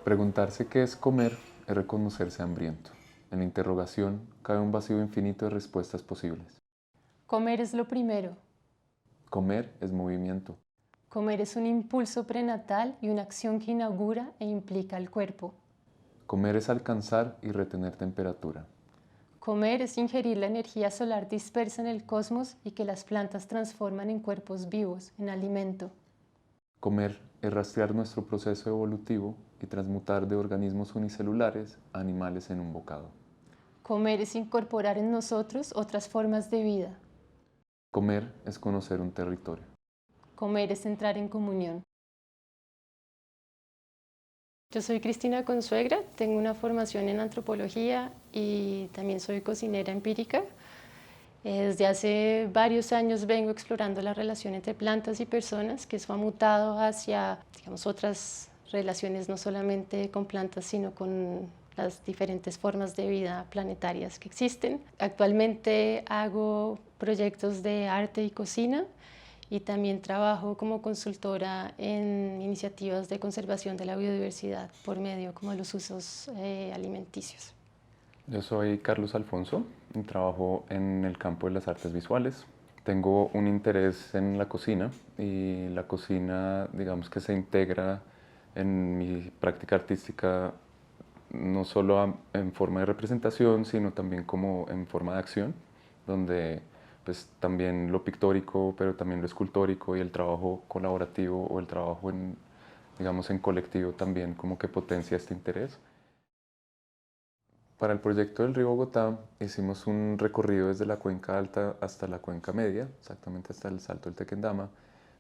Preguntarse qué es comer es reconocerse hambriento. En la interrogación cabe un vacío infinito de respuestas posibles. Comer es lo primero. Comer es movimiento. Comer es un impulso prenatal y una acción que inaugura e implica al cuerpo. Comer es alcanzar y retener temperatura. Comer es ingerir la energía solar dispersa en el cosmos y que las plantas transforman en cuerpos vivos, en alimento. Comer es rastrear nuestro proceso evolutivo y transmutar de organismos unicelulares a animales en un bocado. Comer es incorporar en nosotros otras formas de vida. Comer es conocer un territorio. Comer es entrar en comunión. Yo soy Cristina Consuegra, tengo una formación en antropología y también soy cocinera empírica. Desde hace varios años vengo explorando la relación entre plantas y personas, que eso ha mutado hacia, digamos, otras relaciones no solamente con plantas, sino con las diferentes formas de vida planetarias que existen. Actualmente hago proyectos de arte y cocina y también trabajo como consultora en iniciativas de conservación de la biodiversidad por medio como de los usos alimenticios. Yo soy Carlos Alfonso y trabajo en el campo de las artes visuales. Tengo un interés en la cocina y la cocina, digamos que se integra en mi práctica artística no solo en forma de representación, sino también como en forma de acción, donde pues también lo pictórico, pero también lo escultórico y el trabajo colaborativo o el trabajo en, digamos, en colectivo también como que potencia este interés. Para el proyecto del río Bogotá hicimos un recorrido desde la cuenca alta hasta la cuenca media, exactamente hasta el Salto del Tequendama,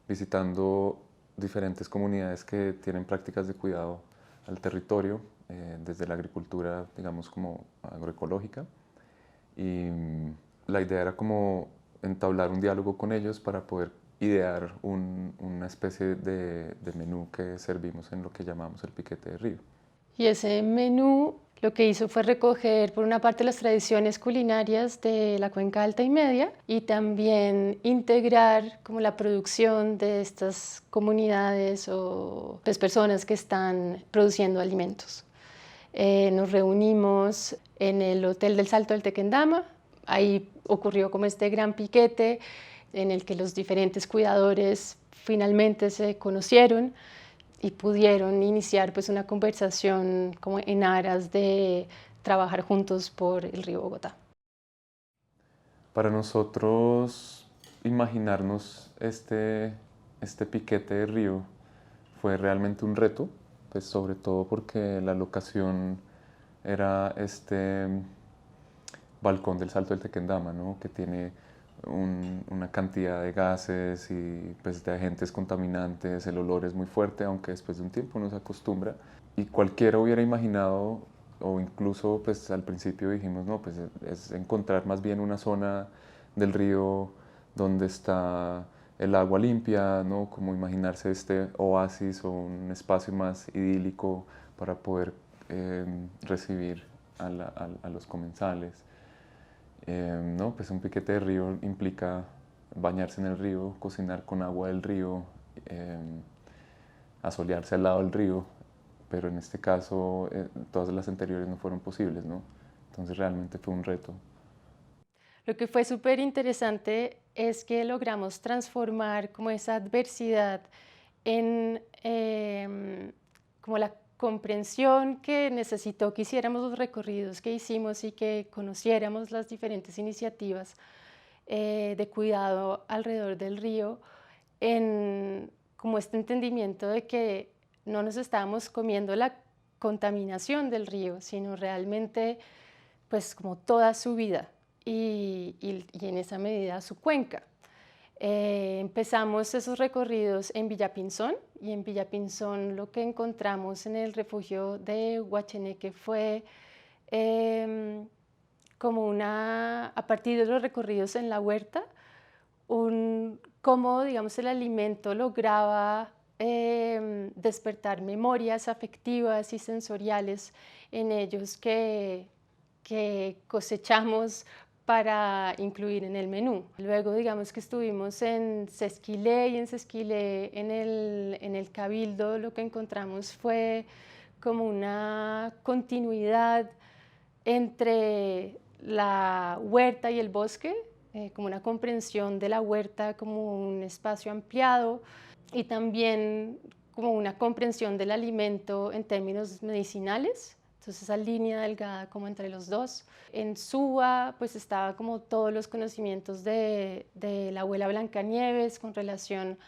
visitando diferentes comunidades que tienen prácticas de cuidado al territorio, desde la agricultura, digamos, como agroecológica. Y la idea era como entablar un diálogo con ellos para poder idear una especie de menú que servimos en lo que llamamos el piquete de río. Y ese menú lo que hizo fue recoger por una parte las tradiciones culinarias de la cuenca alta y media y también integrar como la producción de estas comunidades o pues, personas que están produciendo alimentos. Nos reunimos en el Hotel del Salto del Tequendama, ahí ocurrió como este gran piquete en el que los diferentes cuidadores finalmente se conocieron y pudieron iniciar pues una conversación como en aras de trabajar juntos por el río Bogotá. Para nosotros imaginarnos este piquete de río fue realmente un reto, pues sobre todo porque la locación era este balcón del Salto del Tequendama, ¿no? Que tiene una cantidad de gases y pues, de agentes contaminantes, el olor es muy fuerte, aunque después de un tiempo uno se acostumbra. Y cualquiera hubiera imaginado, o incluso pues, al principio dijimos, no, pues es encontrar más bien una zona del río donde está el agua limpia, ¿no? Como imaginarse este oasis o un espacio más idílico para poder recibir a los comensales. No, pues un piquete de río implica bañarse en el río, cocinar con agua del río, asolearse al lado del río, pero en este caso todas las anteriores no fueron posibles, ¿no? Entonces realmente fue un reto. Lo que fue súper interesante es que logramos transformar como esa adversidad en como la comprensión que necesitó que hiciéramos los recorridos que hicimos y que conociéramos las diferentes iniciativas de cuidado alrededor del río, en como este entendimiento de que no nos estábamos comiendo la contaminación del río, sino realmente pues como toda su vida y en esa medida su cuenca. Empezamos esos recorridos en Villapinzón y en Villapinzón lo que encontramos en el refugio de Huacheneque fue como a partir de los recorridos en la huerta, cómo digamos, el alimento lograba despertar memorias afectivas y sensoriales en ellos que cosechamos para incluir en el menú. Luego, digamos que estuvimos en Sesquilé y en Sesquilé, en el Cabildo, lo que encontramos fue como una continuidad entre la huerta y el bosque, como una comprensión de la huerta como un espacio ampliado y también como una comprensión del alimento en términos medicinales. Entonces esa línea delgada como entre los dos. En Suba pues estaba como todos los conocimientos de la abuela Blancanieves con relación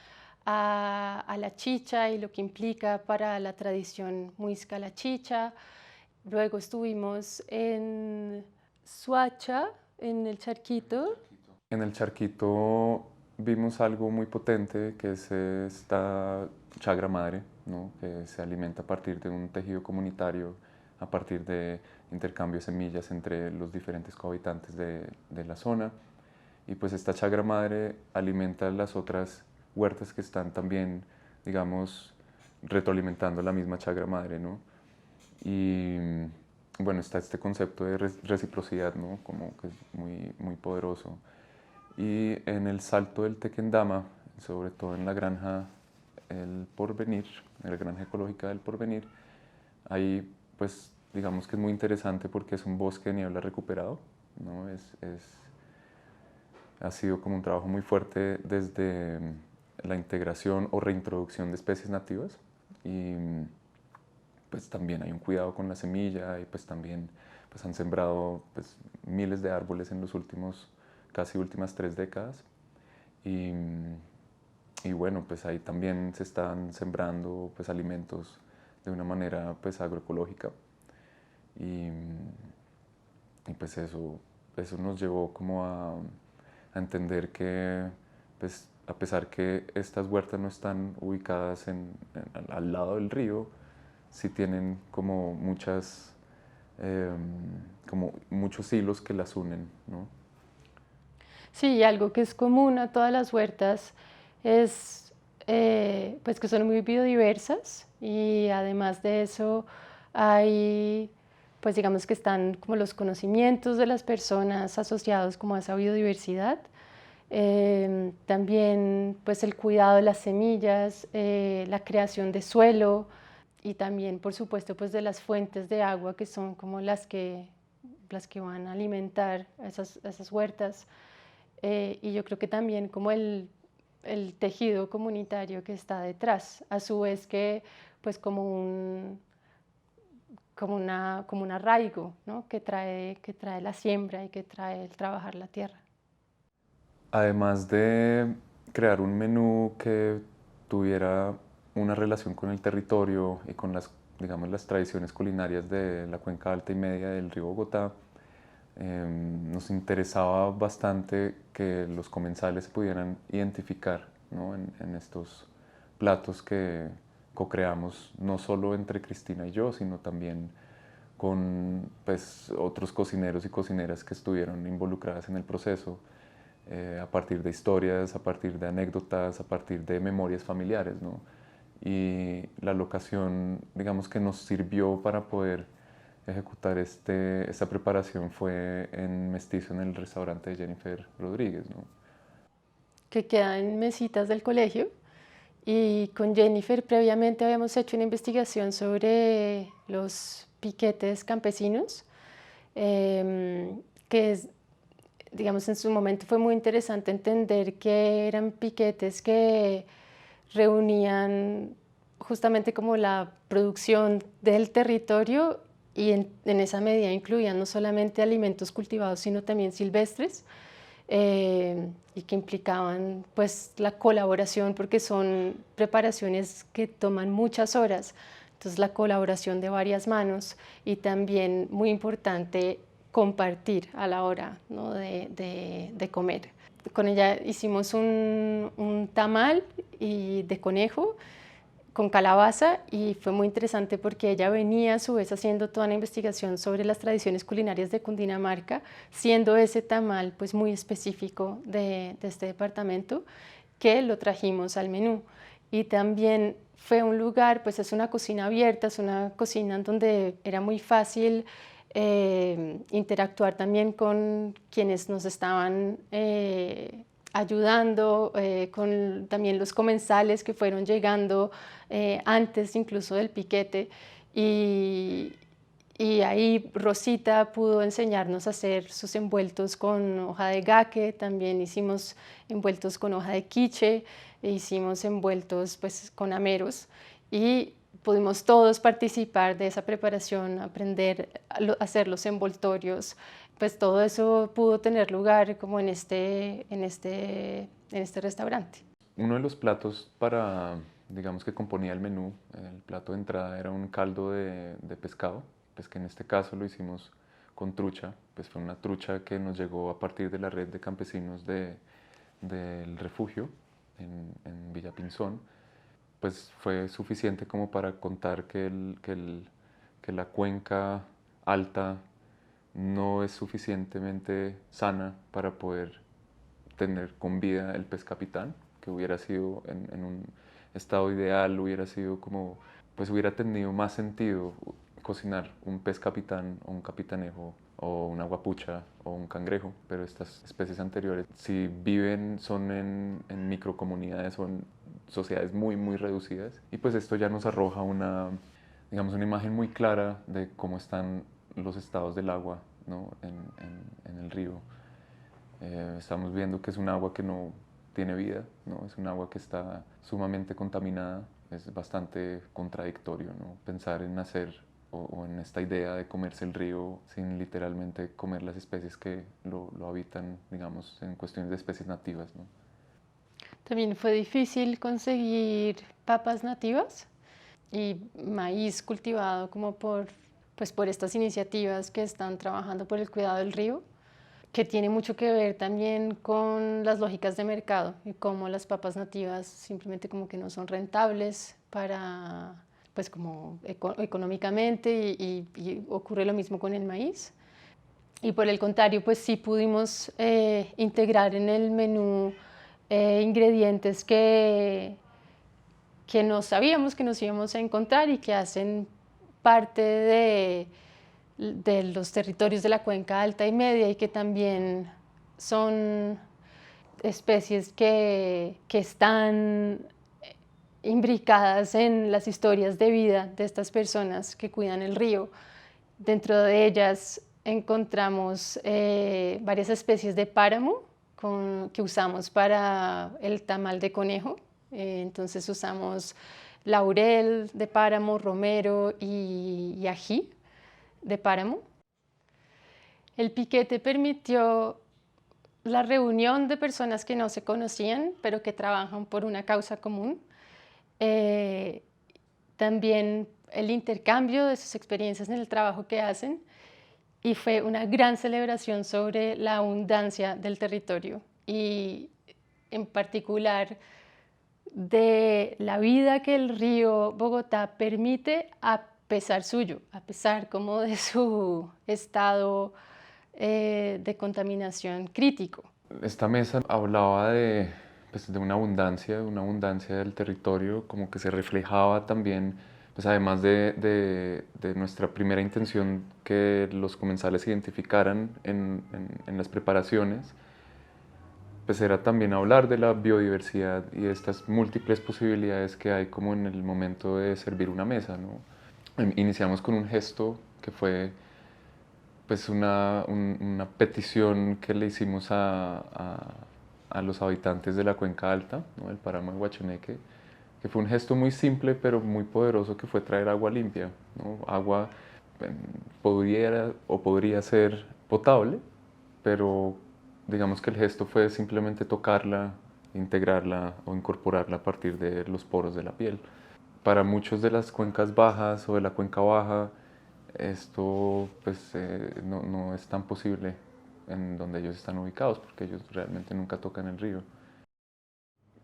a la chicha y lo que implica para la tradición muisca la chicha. Luego estuvimos en Suacha, en el Charquito. En el charquito vimos algo muy potente que es esta chagra madre, ¿no? Que se alimenta a partir de un tejido comunitario, a partir de intercambio de semillas entre los diferentes cohabitantes de la zona. Y pues esta chagra madre alimenta las otras huertas que están también, digamos, retroalimentando la misma chagra madre, ¿no? Y bueno, está este concepto de reciprocidad, ¿no? Como que es muy poderoso. Y en el Salto del Tequendama, sobre todo en la granja El Porvenir, en la granja ecológica del Porvenir, ahí pues digamos que es muy interesante porque es un bosque de niebla recuperado, ¿no? Ha sido como un trabajo muy fuerte desde la integración o reintroducción de especies nativas y pues también hay un cuidado con la semilla y pues también pues han sembrado pues miles de árboles en los últimos, casi últimas 3 décadas y, y bueno pues ahí también se están sembrando pues alimentos de una manera pues agroecológica y, y pues eso nos llevó como a entender que pues a pesar que estas huertas no están ubicadas al lado del río, sí tienen como como muchos hilos que las unen, ¿no? Sí, algo que es común a todas las huertas es pues que son muy biodiversas y además de eso hay pues digamos que están como los conocimientos de las personas asociados como a esa biodiversidad. También pues el cuidado de las semillas, la creación de suelo y también por supuesto pues de las fuentes de agua que son como las que van a alimentar esas huertas. Y yo creo que también como el tejido comunitario que está detrás, a su vez que pues como un arraigo, ¿no? Que trae la siembra y que trae el trabajar la tierra. Además de crear un menú que tuviera una relación con el territorio y con digamos, las tradiciones culinarias de la cuenca alta y media del río Bogotá, nos interesaba bastante que los comensales se pudieran identificar, ¿no? en estos platos que co-creamos no solo entre Cristina y yo, sino también con pues, otros cocineros y cocineras que estuvieron involucradas en el proceso, a partir de historias, a partir de anécdotas, a partir de memorias familiares, ¿no? Y la locación, digamos que nos sirvió para poder ejecutar esta preparación fue en Mestizo, en el restaurante de Jennifer Rodríguez, ¿no? Que queda en mesitas del colegio. Y con Jennifer previamente habíamos hecho una investigación sobre los piquetes campesinos, que es, digamos, en su momento fue muy interesante entender que eran piquetes que reunían justamente como la producción del territorio y en esa medida incluían no solamente alimentos cultivados, sino también silvestres. Y que implicaban pues la colaboración porque son preparaciones que toman muchas horas, entonces la colaboración de varias manos y también muy importante compartir a la hora, ¿no? de comer. Con ella hicimos un tamal de conejo con calabaza y fue muy interesante porque ella venía a su vez haciendo toda una investigación sobre las tradiciones culinarias de Cundinamarca, siendo ese tamal pues muy específico de este departamento que lo trajimos al menú. Y también fue un lugar, pues es una cocina abierta, es una cocina en donde era muy fácil interactuar también con quienes nos estaban ayudando, con también los comensales que fueron llegando antes incluso del piquete y, y ahí Rosita pudo enseñarnos a hacer sus envueltos con hoja de gake, también hicimos envueltos con hoja de quiche, e hicimos envueltos pues, con ameros y pudimos todos participar de esa preparación, aprender a hacer los envoltorios, pues todo eso pudo tener lugar como en este restaurante. Uno de los platos para, digamos que componía el menú, el plato de entrada era un caldo de pescado, pues que en este caso lo hicimos con trucha, pues fue una trucha que nos llegó a partir de la red de campesinos del refugio en Villa Pinzón, pues fue suficiente como para contar que la cuenca alta no es suficientemente sana para poder tener con vida el pez capitán, que hubiera sido en un estado ideal, hubiera sido como, pues hubiera tenido más sentido cocinar un pez capitán o un capitanejo o una guapucha o un cangrejo, pero estas especies anteriores, si viven, son en microcomunidades, son sociedades muy, muy reducidas, y pues esto ya nos arroja una, digamos, una imagen muy clara de cómo están los estados del agua, ¿no? en el río. Estamos viendo que es un agua que no tiene vida, ¿no? Es un agua que está sumamente contaminada. Es bastante contradictorio, ¿no? Pensar en hacer o en esta idea de comerse el río sin literalmente comer las especies que lo habitan, digamos, en cuestiones de especies nativas, ¿no? También fue difícil conseguir papas nativas y maíz cultivado como pues por estas iniciativas que están trabajando por el cuidado del río, que tiene mucho que ver también con las lógicas de mercado y cómo las papas nativas simplemente como que no son rentables para, pues como económicamente y ocurre lo mismo con el maíz. Y por el contrario, pues sí pudimos integrar en el menú ingredientes que no sabíamos que nos íbamos a encontrar y que hacen parte de los territorios de la cuenca alta y media y que también son especies que están imbricadas en las historias de vida de estas personas que cuidan el río. Dentro de ellas encontramos varias especies de páramo que usamos para el tamal de conejo. Entonces usamos laurel de páramo, romero y ají de páramo. El piquete permitió la reunión de personas que no se conocían, pero que trabajan por una causa común. También el intercambio de sus experiencias en el trabajo que hacen y fue una gran celebración sobre la abundancia del territorio y en particular de la vida que el río Bogotá permite a pesar suyo, a pesar como de su estado de contaminación crítico. Esta mesa hablaba pues, de una abundancia del territorio, como que se reflejaba también, pues además de nuestra primera intención que los comensales se identificaran en las preparaciones, pues era también hablar de la biodiversidad y de estas múltiples posibilidades que hay como en el momento de servir una mesa, ¿no? Iniciamos con un gesto que fue pues una petición que le hicimos a los habitantes de la Cuenca Alta, ¿no? Del páramo de Guachuneque, que fue un gesto muy simple pero muy poderoso, que fue traer agua limpia, ¿no? Agua podría ser potable, pero digamos que el gesto fue simplemente tocarla, integrarla o incorporarla a partir de los poros de la piel. Para muchos de las cuencas bajas o de la cuenca baja, esto pues, no es tan posible en donde ellos están ubicados, porque ellos realmente nunca tocan el río.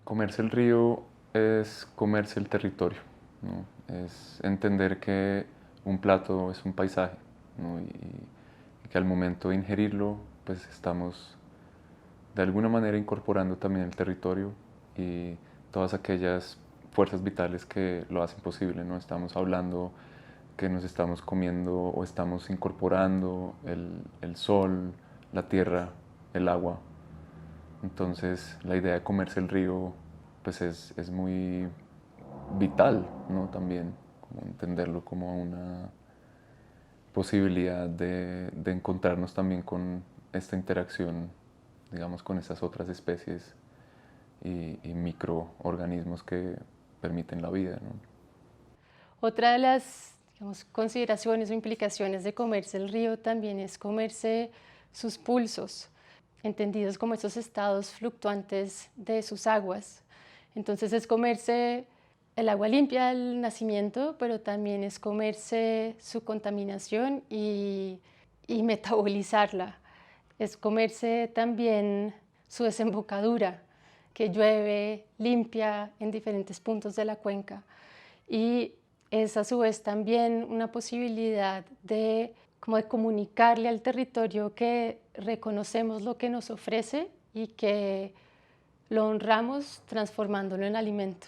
Comerse el río es comerse el territorio, ¿no? Es entender que un plato es un paisaje, ¿no? Y que al momento de ingerirlo, pues estamos de alguna manera incorporando también el territorio y todas aquellas fuerzas vitales que lo hacen posible, ¿no? Estamos hablando que nos estamos comiendo o estamos incorporando el sol, la tierra, el agua. Entonces la idea de comerse el río pues es muy vital, ¿no? También como entenderlo como una posibilidad de encontrarnos también con esta interacción, digamos, con esas otras especies y microorganismos que permiten la vida, ¿no? Otra de las, digamos, consideraciones o implicaciones de comerse el río también es comerse sus pulsos, entendidos como esos estados fluctuantes de sus aguas. Entonces es comerse el agua limpia del nacimiento, pero también es comerse su contaminación y metabolizarla. Es comerse también su desembocadura, que llueve limpia en diferentes puntos de la cuenca. Y es a su vez también una posibilidad de, como de comunicarle al territorio que reconocemos lo que nos ofrece y que lo honramos transformándolo en alimento.